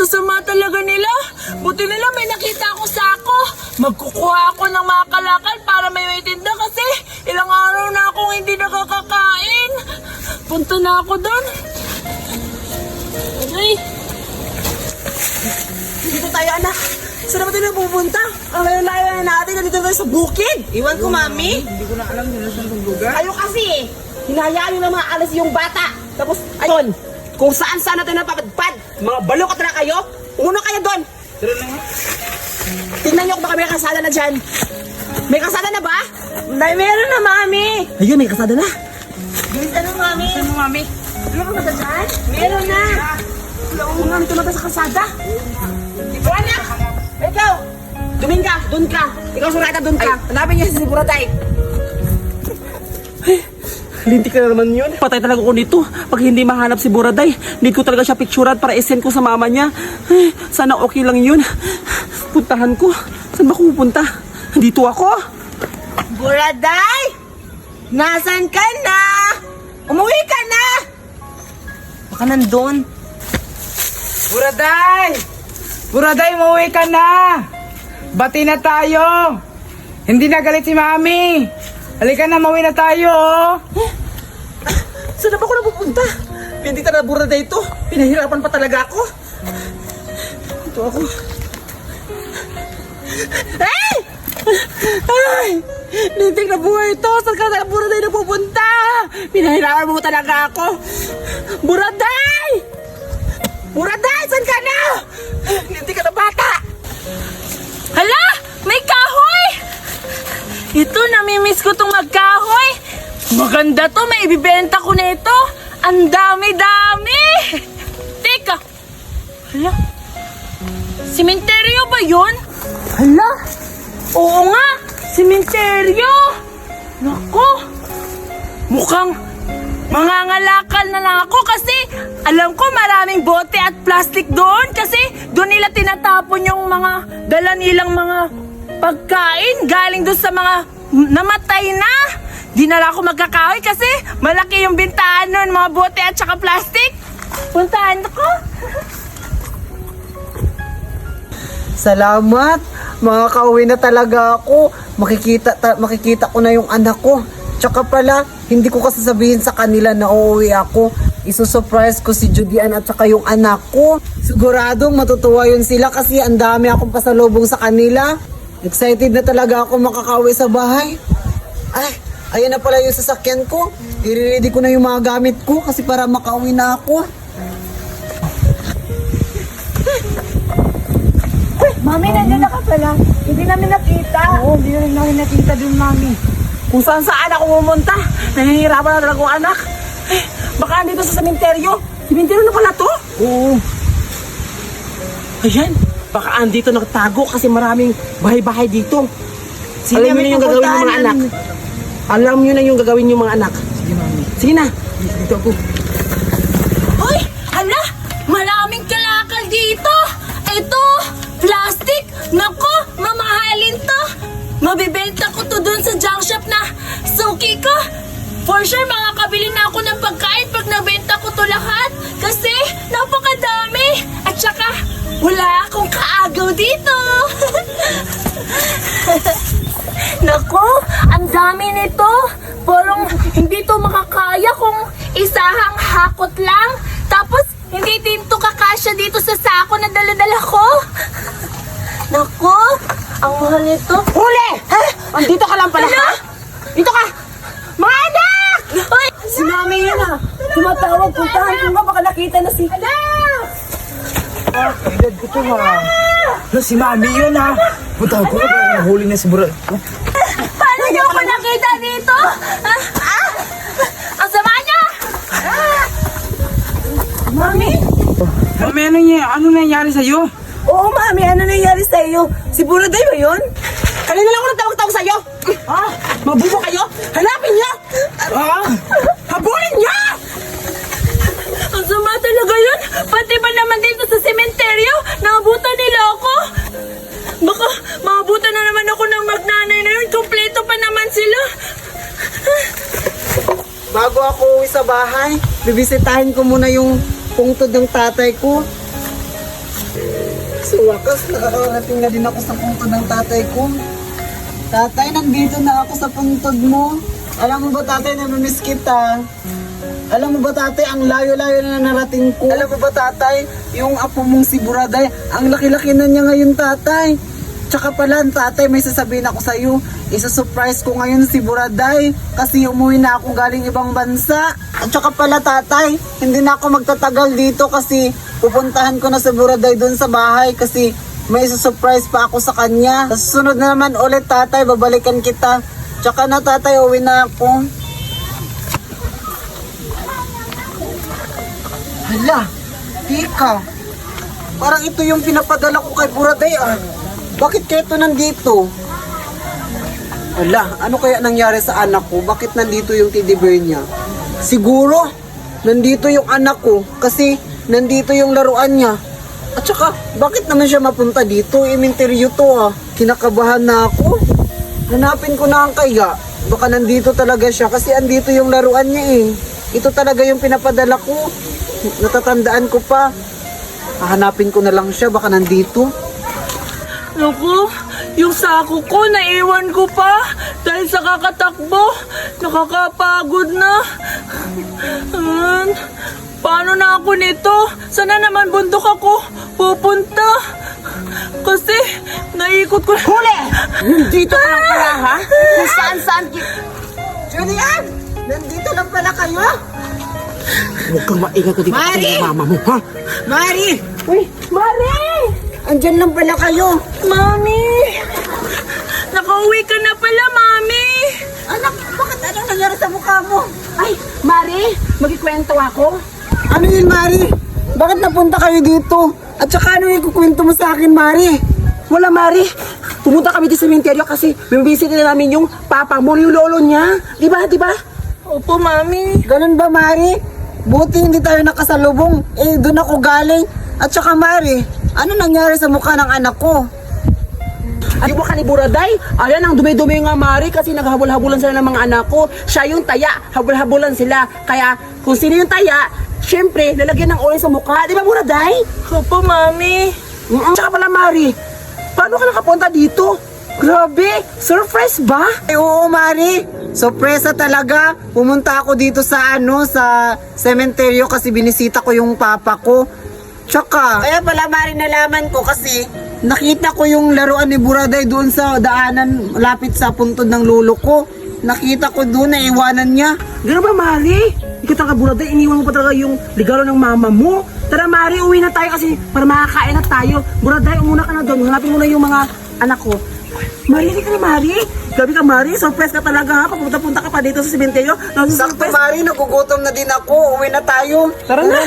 sama talaga nila. Buti nila may nakita ako sako. Magkukuha ako ng mga kalakal para may tinda kasi ilang araw na akong hindi nakakakain. Punta na ako doon. Okay. Dito tayo, anak. Saan naman tayo pupunta? Ang layo na natin. Nandito tayo sa bukid. Iwan ko, Mami. Hindi ko na alam kung saan itong lugar. Kayo kasi, hinahayaan nyo na mga alas yung bata. Tapos, ayun, kung saan-saan natin napapadpad. Mga balukot na kayo. Uno kayo doon. Tara na nga. Tingnan nyo kung baka may kasada na dyan. May kasada na ba? Meron na, Mami. Ayun, may kasada na. Ganda na, Mami. Saan mo, Mami? Ano ka ba dyan? Meron na. Oo nga, ito na ba sa kasada? Ikaw, anak! Ikaw! Dumin ka, dun ka. Ikaw, Surata, dun ka. Hanapin niya si Buratay. Lintik na naman yun. Patay talaga ko nito. Pag hindi mahanap si Buraday, need ko talaga siya picturean para isend ko sa mama niya. Ay, sana okay lang yun. Puntahan ko. Saan ba ko pupunta? Dito ako. Buraday! Nasaan ka na? Umuwi ka na! Baka nandun. Buraday! Buraday, mauwi ka na! Bati na tayo! Hindi na galit si Mami! Halika na, mauwi na tayo, oh! Saan na ba ako napupunta? Hindi talaga Buraday ito. Pinahirapan pa talaga ako. Ito ako. Ay! Ay! Lintik na buhay ito. Saan ka na Buraday na pupunta? Pinahirapan mo talaga ako. Buraday! Buraday! Saan ka na? Lintik ka na bata. Hala! May kahoy! Ito, namimiss ko tong magkahoy. Maganda to, may ibibenta ko na ito. Ang dami-dami! Teka! Hala? Simenteryo ba yun? Hala? Oo nga! Simenteryo! Nako! Mukhang mangangalakal na lang ako kasi alam ko maraming bote at plastic doon kasi doon nila tinatapon yung mga dala nilang mga pagkain galing doon sa mga namatay na. Di na lang ako magkakahoy kasi malaki yung bintahan nun, mga bote at saka plastic. Puntahan ko. Salamat. Makakauwi na talaga ako. Makikita ko na yung anak ko. Tsaka pala, hindi ko kasi sabihin sa kanila na uuwi ako. Isusurprise ko si Judian at saka yung anak ko. Siguradong matutuwa yun sila kasi ang dami akong pasalubong sa kanila. Excited na talaga ako makakauwi sa bahay. Ay, ayan na pala yung sasakyan ko. I-ready ko na yung mga gamit ko kasi para makauwi na ako. Mami, nandiyan na ka pala. Hindi namin nakita. Oo, hindi na rin namin nakita dun, Mami. Kung saan saan ako pumunta, nahihirapan na talaga ang anak. Eh, baka andito sa sementeryo. Sementeryo na pala to? Oo. Ayan, baka andito nagtago kasi maraming bahay-bahay dito. Sige, Alam niyo na yung gagawin ng mga anak. Alam niyo na yung gagawin yung mga anak. Sige, Mami. Sige na, dito ako. Hoy! Hala! Maraming kalakal dito! Ito! Plastic! Nako! Mamahalin to! Mabibenta ko to dun sa junk shop na suki ko! For sure, makakabili na ako ng pagkain pag nabenta ko to lahat! Kasi napakadami! At saka, wala akong kaagaw dito! Nako! Ang dami nito! Parang hindi to makakaya kung isahang hakot lang. Tapos, hindi din to kakasya dito sa sako na dala-dala ko. Nako! Ang mahal nito. Huli! Ha? Andito ka lang pala, ha? Dito ka! Mga anak! Ay! Si Mami yun ah. Tumatawag, puntahan ko nga, baka nakita na si... Ah, edad ko to, ha? No, si Mami yun, ha? Punta ko, baka nahuli na si Buraday. Paano niyo ako nakita dito? Ah! Ah! Ang sama niya! Ah! Mami! Mami, ano nangyari sa'yo? Oo, Mami, ano nangyari sa iyo? Si Buraday ba yun? Kanina lang ako nagtawag-tawag sa'yo! Ah, Mabubo kayo! Hanapin niyo! Ah! Habulin niyo! Ang sama talaga yun! Pati ba naman dito sa sementeryo? Naabutan nila ako! Baka maabutan na naman ako ng magnanay na yun. Kompleto pa naman sila. bago ako uwi sa bahay, bibisitahin ko muna yung pungtod ng tatay ko. Sa wakas, nakakarating na din ako sa puntod ng tatay ko. Tatay, nandito na ako sa puntod mo. Alam mo ba tatay, namimiss kita. Alam mo ba tatay, ang layo-layo na narating ko. Alam mo ba tatay, yung apo mong si Buraday, ang laki-laki na niya ngayon tatay. Tsaka pala tatay, may sasabihin ako sa'yo. Isa-surprise ko ngayon si Buraday kasi umuwi na ako galing ibang bansa. At tsaka pala tatay, hindi na ako magtatagal dito kasi pupuntahan ko na si Buraday doon sa bahay kasi may isa-surprise pa ako sa kanya. Sa susunod na naman ulit tatay, babalikan kita. Tsaka na tatay, uwi na ako. Hala, tika. Parang ito yung pinapadala ko kay Buraday ah. Bakit kaya ito nandito? Hala, ano kaya nangyari sa anak ko? Bakit nandito yung teddy bear niya? Siguro, nandito yung anak ko kasi nandito yung laruan niya. At saka, bakit naman siya mapunta dito? Iminteryo to ah. Kinakabahan na ako. Hanapin ko na ang kaya. Baka nandito talaga siya kasi andito yung laruan niya eh. Ito talaga yung pinapadala ko. Natatandaan ko pa. Hahanapin ko na lang siya, baka nandito. Naku, yung sako ko, naiwan ko pa. Dahil sa kakatakbo, nakakapagod na. Paano na ako nito? Sana naman bundok ako pupunta. Kasi, naikot ko. Huli! Nandito ka lang pala, ha? Kung saan-saan Julian! Nandito lang pala kayo? Huwag kang maingay ko dito Mari! kasi mama mo, ha? Mari! Uy, Mari! Andyan lang pala kayo. Mami! Nakauwi ka na pala, Mami! Anak, bakit anong nangyari sa mukha mo? Ay, Mari, magkikwento ako. Ano yun, Mari? Bakit napunta kayo dito? At saka ano yung kukwento mo sa akin, Mari? Wala, Mari. Pumunta kami di sementeryo kasi bibisita na namin yung papa mo, yung lolo niya. Di ba? Opo, Mami. Ganun ba, Mari? Buti hindi tayo nakasalubong. Eh, doon ako galing. At saka, Mari, ano nangyari sa mukha ng anak ko? Di ba ka ni Buraday? Ayan, ang dumi-dumi nga, Mari, kasi naghahabol-habulan sila ng mga anak ko. Siya yung taya, habol-habulan sila. Kaya, kung sino yung taya, syempre, lalagyan ng oil sa mukha. Di ba, Buraday? Opo, Mami. Tsaka pala, Mari, paano ka nakapunta dito? Grabe, surprise ba? Eh, oo, Mari. Sorpresa talaga. Pumunta ako dito sa sa sementeryo kasi binisita ko yung papa ko. Tsaka, kaya pala, Mari, nalaman ko kasi nakita ko yung laruan ni Buraday doon sa daanan lapit sa puntod ng lolo ko. Nakita ko doon, naiwanan niya. Gano'n ba, Mari? Ikaw talaga, Buraday, iniwan mo pa talaga yung regalo ng mama mo. Tara, Mari, uwi na tayo kasi para makakain na tayo. Buraday, umuna ka na doon. Hanapin mo na yung mga anak ko. Mari, hindi ka na, Mari. Grabe ka, Mari. Surprise ka talaga, ha? Pagpunta-punta ka pa dito sa sementeryo. Sakto, Mari, nagugutom na din ako. Uwi na tayo. Tara na.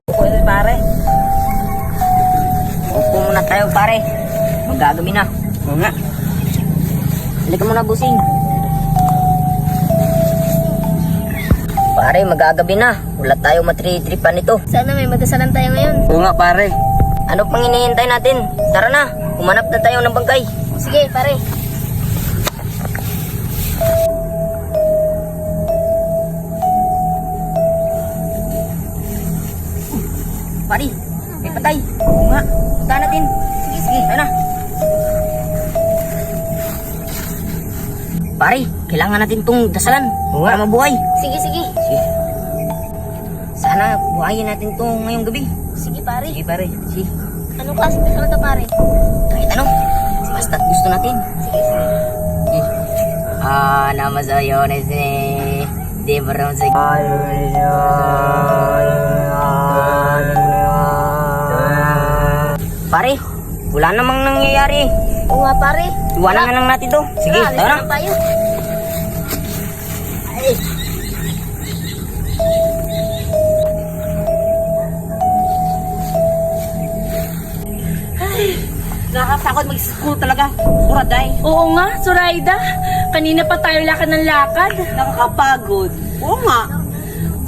Pwede pare. Upo muna tayo pare. Magagabi na. Oo nga. Halika muna busing. Pare, magagabi na. Wala tayo matritripan nito. Sana may magkasalan tayo ngayon. Oo nga pare. Ano pang hinihintay natin? Tara na. Humanap na tayo ng bangkay. Sige, pare. Pare, may patay. Oo nga. Punta natin. Sige, tayo na. Pare, kailangan natin tong dasalan para mabuhay. Sige, sige. Sige. Sana buhayin natin to ngayong gabi. Sige, pare. Sige pare, sige. Anong klaseng dasalan to, pare? Kahit ano, basta't gusto natin. Sige, sige. Sige. Nama saya nasi di barang sa Pare, wala namang nangyayari. Oo nga, pare. Iwanan na lang natin to. Sige, Tara, tayo na. alis na tayo. Nakakatakot mag-school talaga. Buraday. Oo nga, Zoraida. Kanina pa tayo lakad ng lakad. Nakakapagod. Oo nga.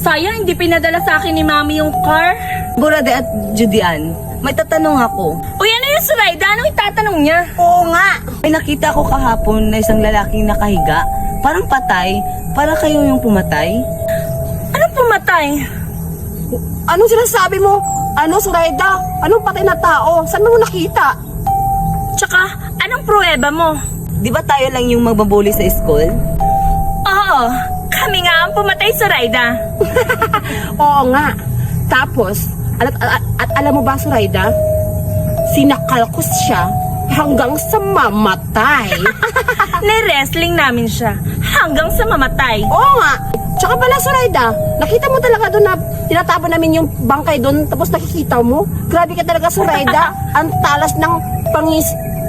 Sayang, hindi pinadala sa akin ni Mami yung car. Buraday at Judian, may tatanong ako. Uy, ano yung Zoraida? Anong itatanong niya? Oo nga! May nakita ko kahapon na isang lalaking nakahiga. Parang patay. Para kayo yung pumatay. Anong pumatay? Anong sinasabi mo? Ano, Zoraida? Anong patay na tao? Saan mo nakita? Tsaka, anong pruweba mo? Di ba tayo lang yung magbabuli sa school? Oo, kami nga ang pumatay sa Raida. Oo nga. Tapos, at alam mo ba, Zoraida? Sinakal ko siya hanggang sa mamatay. Ni-wrestling namin siya hanggang sa mamatay. Oo nga. Tsaka pala, Zoraida, nakita mo talaga doon na tinatapon namin yung bangkay doon, tapos nakikita mo? Grabe ka talaga, Zoraida. Ang talas ng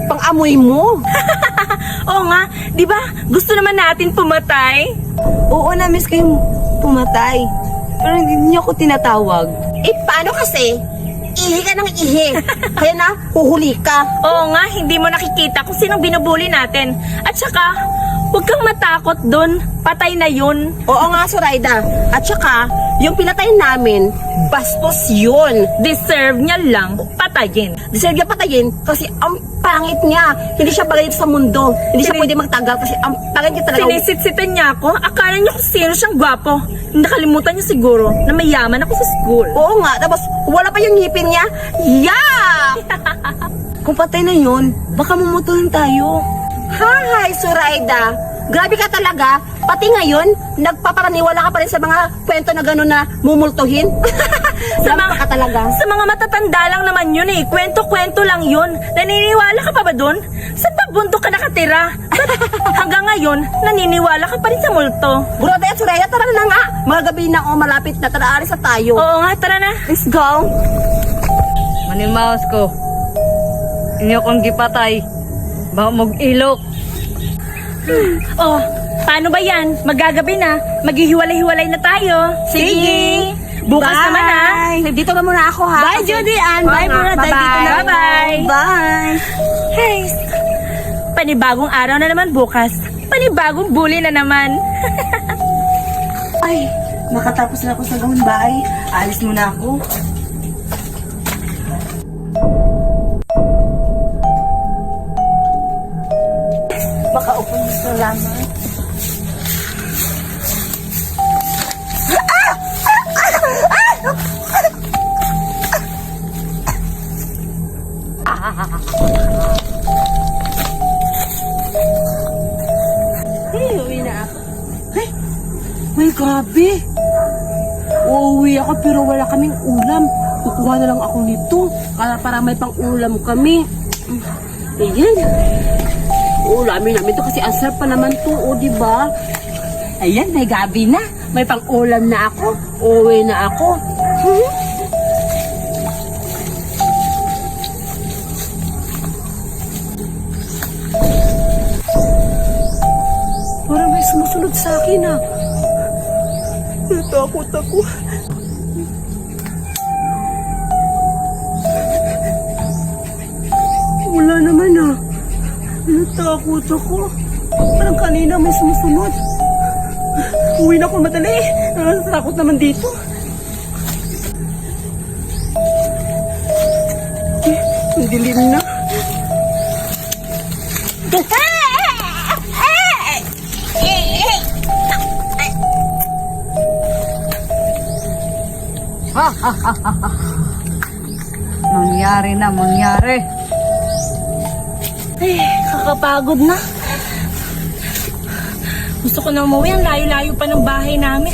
pang-amoy mo. Oo nga, di ba? Gusto naman natin pumatay. Oo, na-miss ko yung pumatay. Pero hindi niyo ako tinatawag. Eh, paano kasi? Ihi ka ng ihi. Kaya na, huhuli ka. Oo nga, hindi mo nakikita kung sinong binubuli natin. At saka, huwag kang matakot dun. Patay na yun. Oo nga, Zoraida. At saka, yung pinatay namin, bastos yun. Deserve niya lang patayin. Deserve niya patayin kasi ang pangit niya. Hindi siya bagay sa mundo. Hindi siya pwede magtagal kasi ang pangit niya talaga. Sinisitsitan niya ako. Akala niya kung sino siyang gwapo. Nakalimutan niya siguro na mayaman ako sa school. Oo nga, tapos wala pa yung ngipin niya. Yeah! Kung patay na yun, baka mamutuhin tayo. Hi, Zoraida. Grabe ka talaga. Pati ngayon, nagpaparaniwala ka pa rin sa mga kwento na gano'n na mumultuhin. Grabe ka talaga. Sa mga matatanda lang naman yun eh. Kwento-kwento lang yun. Naniniwala ka pa ba dun? Saan ba bundok ka nakatira? Hanggang ngayon, naniniwala ka pa rin sa multo. Broda at Zoraida, tara na nga. Mga gabi na o malapit na. Tara, alis na tayo. Oo nga, tara na. Let's go. Manimaos ko. Inyo kong gipatay. Baka mag-ilok. Oh, paano ba yan? Magagabi na. Maghihiwalay-hiwalay na tayo. Sige. Bukas Bye. naman ha. Dito na muna ako ha. Bye, Judy Ann. Bye, Oo nga, Brother. Dito bye-bye. na. Bye-bye. Bye. Hey, panibagong araw na naman bukas. Panibagong bully na naman. Ay, makatapos na ako sa gawin bahay. Alis muna ako. Makaupo mo sa lamang. May grabe. Uuwi ako pero wala kaming ulam. Kukuha na lang ako nito para may pang ulam kami. Ayan. Ulamin namin to kasi ang sarap pa naman to, o diba? Ayan, may gabi na. May pang ulam na ako. Uuwi na ako. Parang may sumusunod sa akin ah. Natakot ako. Wala naman ah. Natakot ako. Parang kanina may sumusunod. Uwi na ako madali. Natakot naman dito. Ang dilim na. Mangyari na, mangyari. Ay, kakapagod na. Gusto ko na umuwi. Ang layo-layo pa ng bahay namin.